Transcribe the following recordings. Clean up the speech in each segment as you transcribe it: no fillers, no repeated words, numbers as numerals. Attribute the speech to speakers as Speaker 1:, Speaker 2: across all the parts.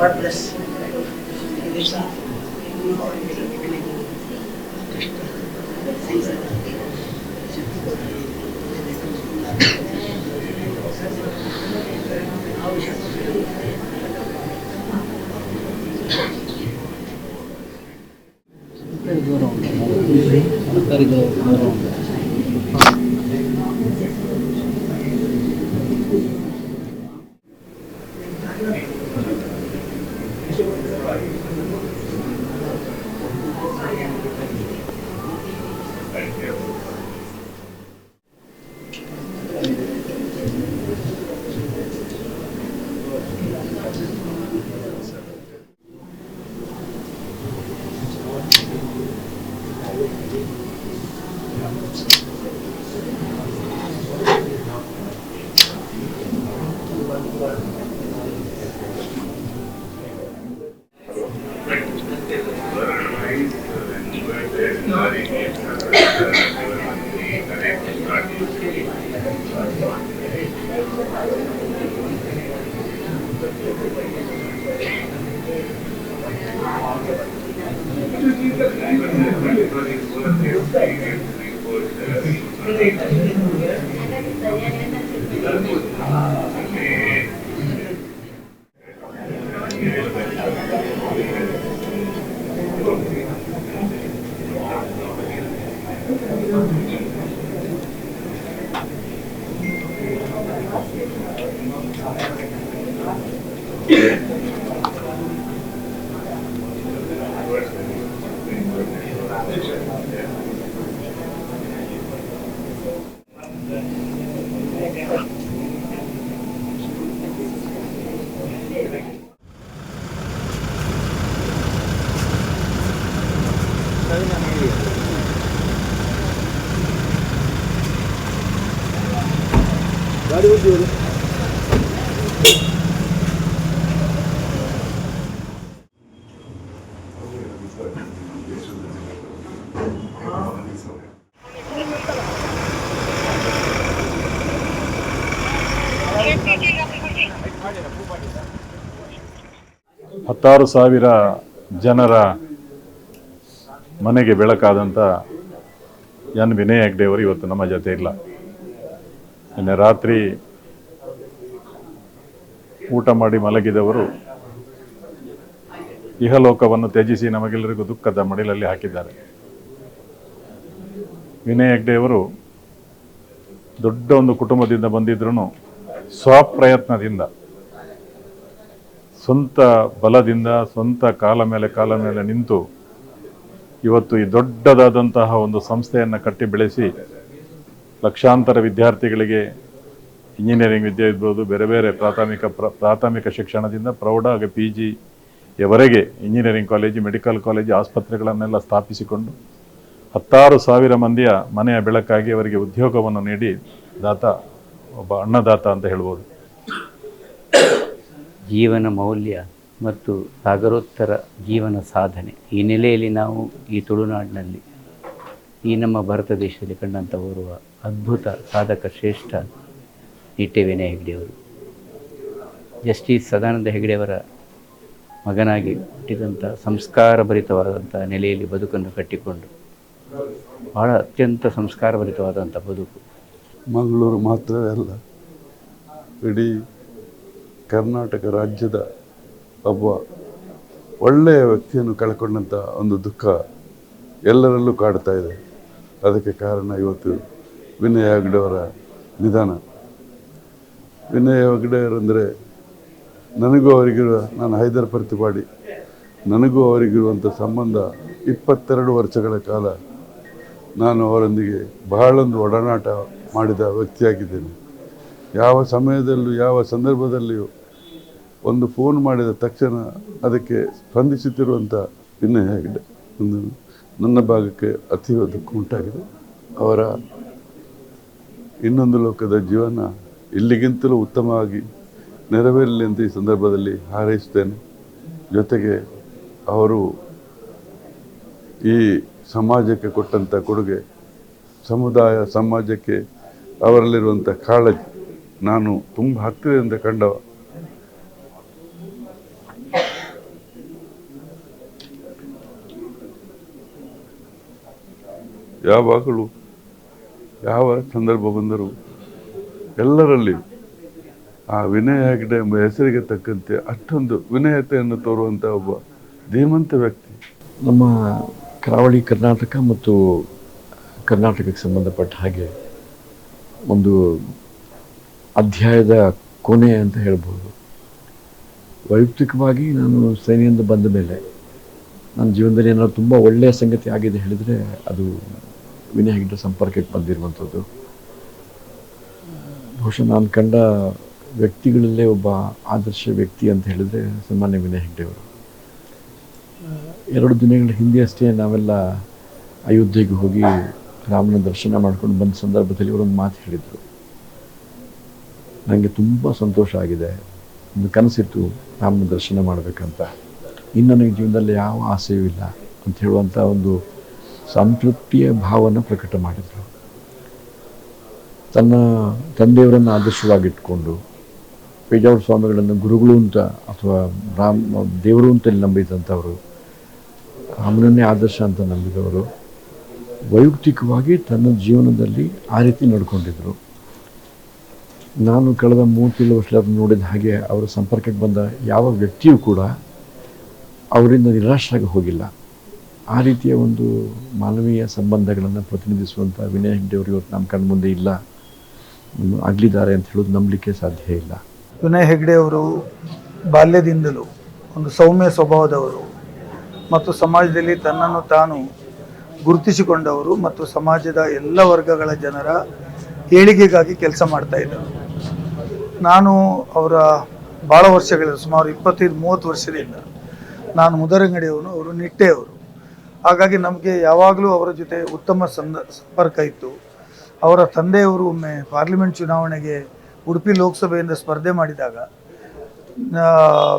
Speaker 1: God bless.
Speaker 2: ಹತ್ತಾರು ಸಾವಿರ ಜನರ ಮನೆಗೆ ಬೆಳಕಾದಂಥ ಎನ್ ವಿನಯ್ ಹೆಗ್ಡೆ ಅವರು ಇವತ್ತು ನಮ್ಮ ಜೊತೆ ಇಲ್ಲ. ನಿನ್ನೆ ರಾತ್ರಿ ಊಟ ಮಾಡಿ ಮಲಗಿದವರು ಇಹಲೋಕವನ್ನು ತ್ಯಜಿಸಿ ನಮಗೆಲ್ಲರಿಗೂ ದುಃಖದ ಮಡಿಲಲ್ಲಿ ಹಾಕಿದ್ದಾರೆ. ವಿನಯ್ ಹೆಗ್ಡೆ ಅವರು ದೊಡ್ಡ ಒಂದು ಕುಟುಂಬದಿಂದ ಬಂದಿದ್ರೂ ಸ್ವಪ್ರಯತ್ನದಿಂದ, ಸ್ವಂತ ಬಲದಿಂದ, ಸ್ವಂತ ಕಾಲ ಮೇಲೆ ನಿಂತು ಇವತ್ತು ಈ ದೊಡ್ಡದಾದಂತಹ ಒಂದು ಸಂಸ್ಥೆಯನ್ನು ಕಟ್ಟಿ ಬೆಳೆಸಿ ಲಕ್ಷಾಂತರ ವಿದ್ಯಾರ್ಥಿಗಳಿಗೆ ಇಂಜಿನಿಯರಿಂಗ್ ವಿದ್ಯೆ ಇರ್ಬೋದು, ಬೇರೆ ಬೇರೆ ಪ್ರಾಥಮಿಕ ಶಿಕ್ಷಣದಿಂದ ಪ್ರೌಢ ಹಾಗೆ PG ಯವರೆಗೆ ಇಂಜಿನಿಯರಿಂಗ್ ಕಾಲೇಜು, ಮೆಡಿಕಲ್ ಕಾಲೇಜು, ಆಸ್ಪತ್ರೆಗಳನ್ನೆಲ್ಲ ಸ್ಥಾಪಿಸಿಕೊಂಡು ಹತ್ತಾರು ಸಾವಿರ ಮಂದಿಯ ಮನೆಯ ಬೆಳಕಾಗಿ ಅವರಿಗೆ ಉದ್ಯೋಗವನ್ನು ನೀಡಿ ದಾತ, ಒಬ್ಬ ಅನ್ನದಾತ ಅಂತ ಹೇಳ್ಬೋದು.
Speaker 3: ಜೀವನ ಮೌಲ್ಯ ಮತ್ತು ಸಾಗರೋತ್ತರ ಜೀವನ ಸಾಧನೆ ಈ ನೆಲೆಯಲ್ಲಿ ನಾವು ಈ ತುಳುನಾಡಿನಲ್ಲಿ ಈ ನಮ್ಮ ಭಾರತ ದೇಶದಲ್ಲಿ ಕಂಡಂಥ ಓರ್ವ ಅದ್ಭುತ ಸಾಧಕ ಶ್ರೇಷ್ಠ ನಿಟ್ಟೆ ವಿನಯ್ ಹೆಗ್ಡೆಯವರು. ಜಸ್ಟಿಸ್ ಸದಾನಂದ ಹೆಗ್ಡೆಯವರ ಮಗನಾಗಿ ಹುಟ್ಟಿದಂಥ ಸಂಸ್ಕಾರಭರಿತವಾದಂಥ ನೆಲೆಯಲ್ಲಿ ಬದುಕನ್ನು ಕಟ್ಟಿಕೊಂಡು ಬಹಳ ಅತ್ಯಂತ ಸಂಸ್ಕಾರಭರಿತವಾದಂಥ ಬದುಕು.
Speaker 4: ಮಂಗಳೂರು ಮಾತ್ರವೇ ಅಲ್ಲ, ಇಡೀ ಕರ್ನಾಟಕ ರಾಜ್ಯದ ಒಬ್ಬ ಒಳ್ಳೆಯ ವ್ಯಕ್ತಿಯನ್ನು ಕಳ್ಕೊಂಡಂಥ ಒಂದು ದುಃಖ ಎಲ್ಲರಲ್ಲೂ ಕಾಡ್ತಾ ಇದೆ. ಅದಕ್ಕೆ ಕಾರಣ ಇವತ್ತು ವಿನಯ್ ಹೆಗ್ಡೆಯವರ ನಿಧನ. ವಿನಯ್ ಹೆಗ್ಡೆಯವರಂದರೆ ನನಗೂ ಅವರಿಗಿರುವ, ನಾನು ಹೈದರ್ ಪ್ರತಿಪಾಡಿ, ನನಗೂ ಅವರಿಗಿರುವಂಥ ಸಂಬಂಧ 22 ವರ್ಷಗಳ ಕಾಲ ನಾನು ಅವರೊಂದಿಗೆ ಬಹಳೊಂದು ಒಡನಾಟ ಮಾಡಿದ ವ್ಯಕ್ತಿಯಾಗಿದ್ದೇನೆ. ಯಾವ ಸಮಯದಲ್ಲೂ ಯಾವ ಸಂದರ್ಭದಲ್ಲಿಯೂ ಒಂದು ಫೋನ್ ಮಾಡಿದ ತಕ್ಷಣ ಅದಕ್ಕೆ ಸ್ಪಂದಿಸುತ್ತಿರುವಂಥ ವಿನಯ್ ಹೆಗ್ಡೆ ಒಂದು ನನ್ನ ಭಾಗಕ್ಕೆ ಅತೀವ ದುಃಖ ಉಂಟಾಗಿದೆ. ಅವರ ಇನ್ನೊಂದು ಲೋಕದ ಜೀವನ ಇಲ್ಲಿಗಿಂತಲೂ ಉತ್ತಮವಾಗಿ ನೆರವೇರಲಿ ಅಂತ ಈ ಸಂದರ್ಭದಲ್ಲಿ ಹಾರೈಸುತ್ತೇನೆ. ಜೊತೆಗೆ ಅವರು ಈ ಸಮಾಜಕ್ಕೆ ಕೊಟ್ಟಂಥ ಕೊಡುಗೆ, ಸಮುದಾಯ ಸಮಾಜಕ್ಕೆ ಅವರಲ್ಲಿರುವಂಥ ಕಾಳಜಿ ನಾನು ತುಂಬ ಹತ್ತಿರದಿಂದ ಕಂಡವ. ಯಾವಾಗಲೂ ಯಾವ ಸಂದರ್ಭ ಬಂದರೂ ಎಲ್ಲರಲ್ಲಿ ಆ ವಿನಯ್ ಹೆಗ್ಡೆ ಎಂಬ ಹೆಸರಿಗೆ ತಕ್ಕಂತೆ ಅಷ್ಟೊಂದು ವಿನಯತೆಯನ್ನು ತೋರುವಂಥ ಒಬ್ಬ ಧೀಮಂತ ವ್ಯಕ್ತಿ.
Speaker 1: ನಮ್ಮ ಕರಾವಳಿ ಕರ್ನಾಟಕ ಮತ್ತು ಕರ್ನಾಟಕಕ್ಕೆ ಸಂಬಂಧಪಟ್ಟ ಹಾಗೆ ಒಂದು ಅಧ್ಯಾಯದ ಕೊನೆ ಅಂತ ಹೇಳ್ಬೋದು. ವೈಯಕ್ತಿಕವಾಗಿ ನಾನು ಸೇನೆಯಿಂದ ಬಂದ ಮೇಲೆ ನನ್ನ ಜೀವನದಲ್ಲಿ ಏನಾದ್ರು ತುಂಬ ಒಳ್ಳೆಯ ಸಂಗತಿ ಆಗಿದೆ ಹೇಳಿದರೆ ಅದು ವಿನಯ್ ಹೆಗ್ಡೆ ಸಂಪರ್ಕಕ್ಕೆ ಬಂದಿರುವಂಥದ್ದು. ಬಹುಶಃ ನಾನು ಕಂಡ ವ್ಯಕ್ತಿಗಳಲ್ಲೇ ಒಬ್ಬ ಆದರ್ಶ ವ್ಯಕ್ತಿ ಅಂತ ಹೇಳಿದರೆ ಸಾಮಾನ್ಯ ವಿನಯ್ ಹೆಗ್ಡೆ ಅವರು. 2 ದಿನಗಳ ಹಿಂದೆ ಅಷ್ಟೇ ನಾವೆಲ್ಲ ಅಯೋಧ್ಯೆಗೆ ಹೋಗಿ ರಾಮನ ದರ್ಶನ ಮಾಡ್ಕೊಂಡು ಬಂದ ಸಂದರ್ಭದಲ್ಲಿ ಅವರೊಂದು ಮಾತು ಹೇಳಿದರು. ನನಗೆ ತುಂಬ ಸಂತೋಷ ಆಗಿದೆ, ಒಂದು ಕನಸಿತ್ತು ರಾಮನ ದರ್ಶನ ಮಾಡಬೇಕಂತ, ಇನ್ನು ನನಗೆ ಜೀವನದಲ್ಲಿ ಯಾವ ಆಸೆಯೂ ಇಲ್ಲ ಅಂತ ಹೇಳುವಂಥ ಒಂದು ಸಂತೃಪ್ತಿಯ ಭಾವನ ಪ್ರಕಟ ಮಾಡಿದರು. ತನ್ನ ತಂದೆಯವರನ್ನು ಆದರ್ಶವಾಗಿಟ್ಕೊಂಡು ಪೇಜಾವರ ಸ್ವಾಮಿಗಳನ್ನು ಗುರುಗಳು ಅಂತ ಅಥವಾ ದೇವರು ಅಂತ ನಂಬಿದಂಥವರು, ರಾಮನನ್ನೇ ಆದರ್ಶ ಅಂತ ನಂಬಿದವರು ವೈಯಕ್ತಿಕವಾಗಿ ತನ್ನ ಜೀವನದಲ್ಲಿ ಆ ರೀತಿ ನಡ್ಕೊಂಡಿದ್ರು. ನಾನು ಕಳೆದ 3 ವರ್ಷದಲ್ಲಿ ನೋಡಿದ ಹಾಗೆ ಅವರ ಸಂಪರ್ಕಕ್ಕೆ ಬಂದ ಯಾವ ವ್ಯಕ್ತಿಯೂ ಕೂಡ ಅವರಿಂದ ನಿರಾಶರಾಗಿ ಹೋಗಿಲ್ಲ. ಆ ರೀತಿಯ ಒಂದು ಮಾನವೀಯ ಸಂಬಂಧಗಳನ್ನು ಪ್ರತಿನಿಧಿಸುವಂಥ ವಿನಯ್ ಹೆಗ್ಡೆ ಅವರು ಇವತ್ತು ನಮ್ಮ ಕಣ್ಮುಂದೆ ಇಲ್ಲ, ಆಗಲಿದ್ದಾರೆ ಅಂತ ಹೇಳೋದು ನಂಬಲಿಕ್ಕೆ ಸಾಧ್ಯ ಇಲ್ಲ.
Speaker 5: ವಿನಯ್ ಹೆಗ್ಡೆ ಅವರು ಬಾಲ್ಯದಿಂದಲೂ ಒಂದು ಸೌಮ್ಯ ಸ್ವಭಾವದವರು ಮತ್ತು ಸಮಾಜದಲ್ಲಿ ತನ್ನನ್ನು ತಾನು ಗುರುತಿಸಿಕೊಂಡವರು ಮತ್ತು ಸಮಾಜದ ಎಲ್ಲ ವರ್ಗಗಳ ಜನರ ಏಳಿಗೆಗಾಗಿ ಕೆಲಸ ಮಾಡ್ತಾ ಇದ್ದರು. ನಾನು ಅವರ ಭಾಳ ವರ್ಷಗಳಿಂದ ಸುಮಾರು 25-30 ವರ್ಷದಿಂದ ನಾನು ಮುದರಂಗಡಿಯವನು, ಅವರು ನಿಟ್ಟೆಯವರು. ಹಾಗಾಗಿ ನಮಗೆ ಯಾವಾಗಲೂ ಅವರ ಜೊತೆ ಉತ್ತಮ ಸಂಪರ್ಕ ಇತ್ತು. ಅವರ ತಂದೆಯವರು ಒಮ್ಮೆ ಪಾರ್ಲಿಮೆಂಟ್ ಚುನಾವಣೆಗೆ ಉಡುಪಿ ಲೋಕಸಭೆಯಿಂದ ಸ್ಪರ್ಧೆ ಮಾಡಿದಾಗ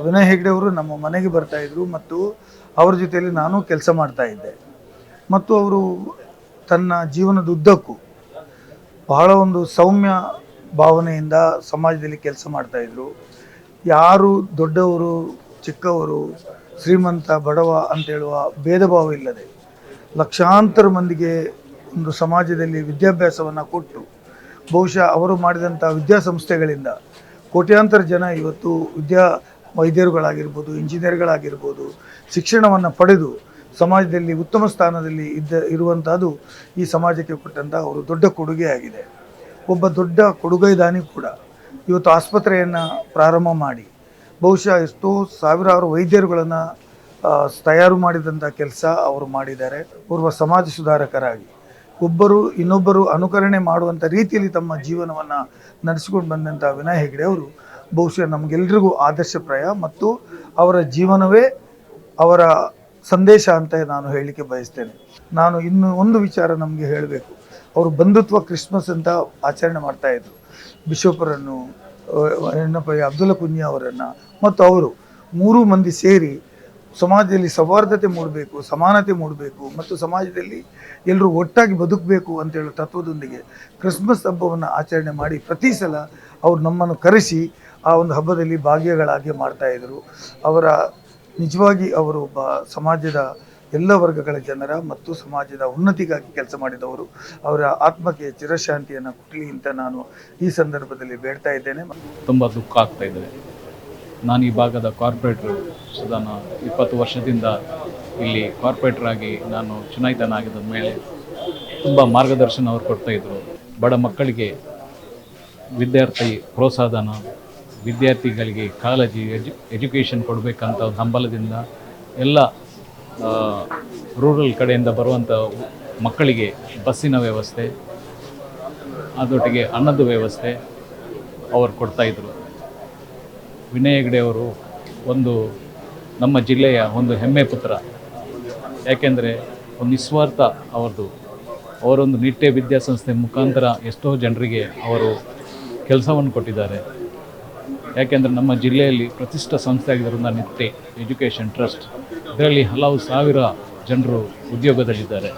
Speaker 5: ವಿನಯ್ ಹೆಗ್ಡೆ ಅವರು ನಮ್ಮ ಮನೆಗೆ ಬರ್ತಾಯಿದ್ರು ಮತ್ತು ಅವರ ಜೊತೆಯಲ್ಲಿ ನಾನು ಕೆಲಸ ಮಾಡ್ತಾ ಇದ್ದೆ. ಮತ್ತು ಅವರು ತನ್ನ ಜೀವನದ ಉದ್ದಕ್ಕೂ ಬಹಳ ಒಂದು ಸೌಮ್ಯ ಭಾವನೆಯಿಂದ ಸಮಾಜದಲ್ಲಿ ಕೆಲಸ ಮಾಡ್ತಾಯಿದ್ರು. ಯಾರು ದೊಡ್ಡವರು ಚಿಕ್ಕವರು ಶ್ರೀಮಂತ ಬಡವ ಅಂತೇಳುವ ಭೇದ ಭಾವ ಇಲ್ಲದೆ ಲಕ್ಷಾಂತರ ಮಂದಿಗೆ ಒಂದು ಸಮಾಜದಲ್ಲಿ ವಿದ್ಯಾಭ್ಯಾಸವನ್ನು ಕೊಟ್ಟು ಬಹುಶಃ ಅವರು ಮಾಡಿದಂಥ ವಿದ್ಯಾಸಂಸ್ಥೆಗಳಿಂದ ಕೋಟ್ಯಾಂತರ ಜನ ಇವತ್ತು ವೈದ್ಯರುಗಳಾಗಿರ್ಬೋದು, ಇಂಜಿನಿಯರ್ಗಳಾಗಿರ್ಬೋದು, ಶಿಕ್ಷಣವನ್ನು ಪಡೆದು ಸಮಾಜದಲ್ಲಿ ಉತ್ತಮ ಸ್ಥಾನದಲ್ಲಿ ಇರುವಂಥದ್ದು ಈ ಸಮಾಜಕ್ಕೆ ಕೊಟ್ಟಂಥ ಅವರು ದೊಡ್ಡ ಕೊಡುಗೆ ಆಗಿದೆ. ಒಬ್ಬ ದೊಡ್ಡ ಕೊಡುಗೈದಾನಿ ಕೂಡ ಇವತ್ತು ಆಸ್ಪತ್ರೆಯನ್ನು ಪ್ರಾರಂಭ ಮಾಡಿ ಬಹುಶಃ ಎಷ್ಟೋ ಸಾವಿರಾರು ವೈದ್ಯರುಗಳನ್ನು ತಯಾರು ಮಾಡಿದಂಥ ಕೆಲಸ ಅವರು ಮಾಡಿದ್ದಾರೆ. ಓರ್ವ ಸಮಾಜ ಸುಧಾರಕರಾಗಿ ಒಬ್ಬರು ಇನ್ನೊಬ್ಬರು ಅನುಕರಣೆ ಮಾಡುವಂಥ ರೀತಿಯಲ್ಲಿ ತಮ್ಮ ಜೀವನವನ್ನು ನಡೆಸಿಕೊಂಡು ಬಂದಂಥ ವಿನಯ್ ಹೆಗ್ಡೆ ಅವರು ಬಹುಶಃ ನಮಗೆಲ್ಲರಿಗೂ ಆದರ್ಶಪ್ರಾಯ ಮತ್ತು ಅವರ ಜೀವನವೇ ಅವರ ಸಂದೇಶ ಅಂತ ನಾನು ಹೇಳಲಿಕ್ಕೆ ಬಯಸ್ತೇನೆ. ನಾನು ಇನ್ನು ಒಂದು ವಿಚಾರ ನಮಗೆ ಹೇಳಬೇಕು. ಅವರು ಬಂಧುತ್ವ ಕ್ರಿಸ್ಮಸ್ ಅಂತ ಆಚರಣೆ ಮಾಡ್ತಾಯಿದ್ರು. ಬಿಷೋಪರನ್ನು, ಅಬ್ದುಲ್ಲಾ ಕುಂಜಿ ಅವರನ್ನು ಮತ್ತು ಅವರು 3 ಮಂದಿ ಸೇರಿ ಸಮಾಜದಲ್ಲಿ ಸೌಹಾರ್ದತೆ ಮೂಡಬೇಕು, ಸಮಾನತೆ ಮೂಡಬೇಕು ಮತ್ತು ಸಮಾಜದಲ್ಲಿ ಎಲ್ಲರೂ ಒಟ್ಟಾಗಿ ಬದುಕಬೇಕು ಅಂತೇಳೋ ತತ್ವದೊಂದಿಗೆ ಕ್ರಿಸ್ಮಸ್ ಹಬ್ಬವನ್ನು ಆಚರಣೆ ಮಾಡಿ ಪ್ರತಿ ಸಲ ಅವರು ನಮ್ಮನ್ನು ಕರೆಸಿ ಆ ಒಂದು ಹಬ್ಬದಲ್ಲಿ ಭಾಗಿಗಳಾಗಿ ಮಾಡ್ತಾಯಿದ್ರು. ಅವರ ನಿಜವಾಗಿ ಅವರು ಒಬ್ಬ ಸಮಾಜದ ಎಲ್ಲ ವರ್ಗಗಳ ಜನರ ಮತ್ತು ಸಮಾಜದ ಉನ್ನತಿಗಾಗಿ ಕೆಲಸ ಮಾಡಿದವರು. ಅವರ ಆತ್ಮಕ್ಕೆ ಚಿರಶಾಂತಿಯನ್ನು ಕೊಡಲಿ ಅಂತ ನಾನು ಈ ಸಂದರ್ಭದಲ್ಲಿ ಬೇಡ್ತಾ ಇದ್ದೇನೆ.
Speaker 6: ತುಂಬ ದುಃಖ ಆಗ್ತಾ ಇದೆ. ನಾನು ಈ ಭಾಗದ ಕಾರ್ಪೊರೇಟ್ರು ಸುಧಾನ 20 ವರ್ಷದಿಂದ ಇಲ್ಲಿ ಕಾರ್ಪೊರೇಟರ್ ಆಗಿ ನಾನು ಚುನಾಯಿತನಾಗಿದ್ದ ಮೇಲೆ ತುಂಬ ಮಾರ್ಗದರ್ಶನ ಅವರು ಕೊಡ್ತಾಯಿದ್ರು. ಬಡ ಮಕ್ಕಳಿಗೆ ವಿದ್ಯಾರ್ಥಿ ಪ್ರೋತ್ಸಾಹಧನ, ವಿದ್ಯಾರ್ಥಿಗಳಿಗೆ ಕಾಲೇಜಿ ಎಜುಕೇಷನ್ ಕೊಡಬೇಕಂತ ಒಂದು ಹಂಬಲದಿಂದ ಎಲ್ಲ ರೂರಲ್ ಕಡೆಯಿಂದ ಬರುವಂಥ ಮಕ್ಕಳಿಗೆ ಬಸ್ಸಿನ ವ್ಯವಸ್ಥೆ, ಅದರೊಟ್ಟಿಗೆ ಅನ್ನದ ವ್ಯವಸ್ಥೆ ಅವರು ಕೊಡ್ತಾಯಿದ್ರು. ವಿನಯ್ ಹೆಗ್ಡೆ ಅವರು ಒಂದು ನಮ್ಮ ಜಿಲ್ಲೆಯ ಒಂದು ಹೆಮ್ಮೆ ಪುತ್ರ. ಯಾಕೆಂದರೆ ಒಂದು ನಿಸ್ವಾರ್ಥ ಅವರದು. ಅವರೊಂದು ನಿಟ್ಟೆ ವಿದ್ಯಾಸಂಸ್ಥೆ ಮುಖಾಂತರ ಎಷ್ಟೋ ಜನರಿಗೆ ಅವರು ಕೆಲಸವನ್ನು ಕೊಟ್ಟಿದ್ದಾರೆ. ಯಾಕೆಂದರೆ ನಮ್ಮ ಜಿಲ್ಲೆಯಲ್ಲಿ ಪ್ರತಿಷ್ಠ ಸಂಸ್ಥೆ ಆಗಿದ್ದರಿಂದ ನಿಟ್ಟೆ ಎಜುಕೇಷನ್ ಟ್ರಸ್ಟ್, ಇದರಲ್ಲಿ ಹಲವು ಸಾವಿರ ಜನರು ಉದ್ಯೋಗದಲ್ಲಿದ್ದಾರೆ.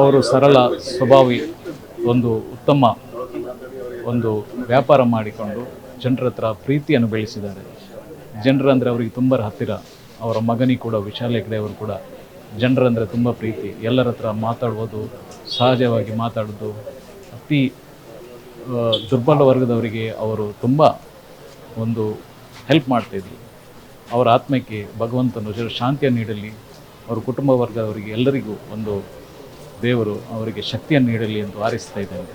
Speaker 6: ಅವರು ಸರಳ ಸ್ವಭಾವಿ, ಒಂದು ಉತ್ತಮ ಒಂದು ವ್ಯಾಪಾರ ಮಾಡಿಕೊಂಡು ಜನರ ಹತ್ರ ಪ್ರೀತಿಯನ್ನು ಬೆಳೆಸಿದ್ದಾರೆ. ಜನರಂದರೆ ಅವರಿಗೆ ತುಂಬ ಹತ್ತಿರ. ಅವರ ಮಗನಿಗೆ ಕೂಡ ವಿಶಾಲ್ ಹೆಗ್ಡೆ ಅವರು ಕೂಡ ಜನರಂದರೆ ತುಂಬ ಪ್ರೀತಿ, ಎಲ್ಲರ ಹತ್ರ ಮಾತಾಡ್ಬೋದು, ಸಹಜವಾಗಿ ಮಾತಾಡೋದು. ಅತಿ ದುರ್ಬಲ ವರ್ಗದವರಿಗೆ ಅವರು ತುಂಬ ಒಂದು ಹೆಲ್ಪ್ ಮಾಡ್ತಾಯಿದ್ರು. ಅವರ ಆತ್ಮಕ್ಕೆ ಭಗವಂತನು ಶಾಂತಿಯನ್ನು ನೀಡಲಿ, ಅವರ ಕುಟುಂಬ ವರ್ಗದವರಿಗೆ ಎಲ್ಲರಿಗೂ ಒಂದು ದೇವರು ಅವರಿಗೆ ಶಕ್ತಿಯನ್ನು ನೀಡಲಿ ಎಂದು ಹಾರೈಸ್ತಾ ಇದ್ದೇನೆ.